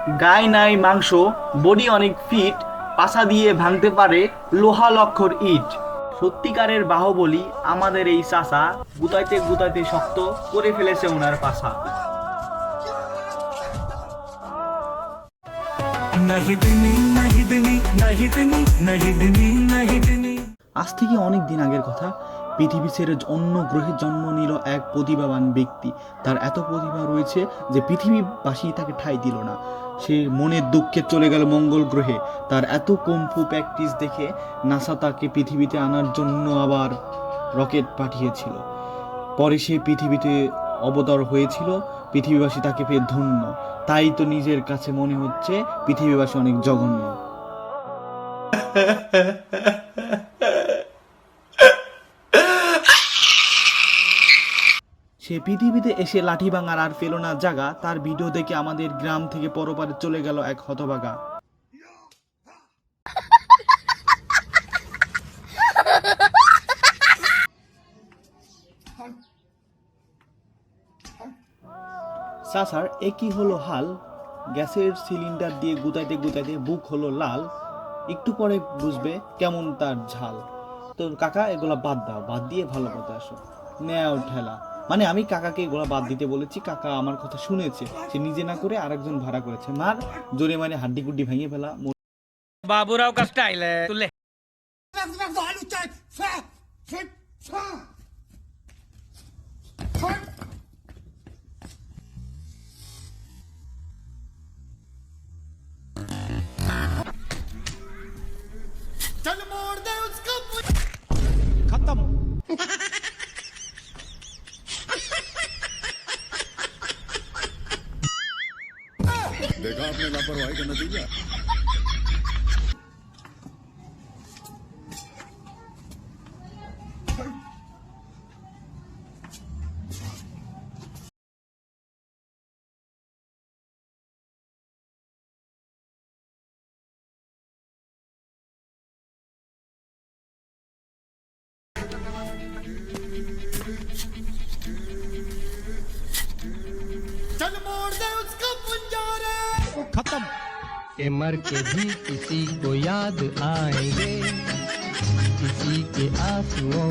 গায়ে নাই মাংস, বডি অনেক ফিট, পাছা দিয়ে ভাঙতে পারে লোহা লক্ষর ইট। সত্যিকারের বাহুবলী আমাদের এই চাচা, গুতাইতে গুতাইতে শক্ত করে ফেলেছে ওনার পাছা। আজ থেকে অনেক দিন আগের কথা, পৃথিবী ছেড়ে অন্য গ্রহে জন্ম নিল এক প্রতিভাবান ব্যক্তি। তার এত প্রতিভা রয়েছে যে পৃথিবীবাসী তাকে ঠাঁই দিল না। সে মনের দুঃখে চলে গেল মঙ্গল গ্রহে। তার এত কুম্ফু প্র্যাকটিস দেখে নাসা তাকে পৃথিবীতে আনার জন্য আবার রকেট পাঠিয়েছিল। পরে সে পৃথিবীতে অবতর হয়েছিল। পৃথিবীবাসী তাকে পেয়ে ধন্য। তাই তো নিজের কাছে মনে হচ্ছে পৃথিবীবাসী অনেক জঘন্য। সে পৃথিবীতে এসে লাঠি ভাঙার আর পেল না জাগা। তার ভিডিও দেখে আমাদের গ্রাম থেকে পরপারে চলে গেল এক হতভাগা। স্যার এ কি হলো হাল, গ্যাসের সিলিন্ডার দিয়ে গুতাইতে গুতাইতে বুক হলো লাল, একটু পরে বুঝবে কেমন তার ঝাল। তো কাকা এগুলা বাদ দাও, বাদ দিয়ে ভালো কথা আসো, নেও ঠেলা। মানে আমি কাকাকে এগুলা বাদ দিতে বলেছি, কাকা আমার কথা শুনেছে, সে নিজে না করে আরেকজন ভাড়া করেছে। মার জোরে মানে হাড্ডি গুড্ডি ভেঙে ফেলা। बाबूराव का स्टाइल है तू ले चल मोड़ दे उसको खत्म देखा आपने लापरवाही का नतीजा। चल मोड़ दे उसको पंजारे खत्म के मर के भी किसी को याद आएंगे, किसी के आंसुओं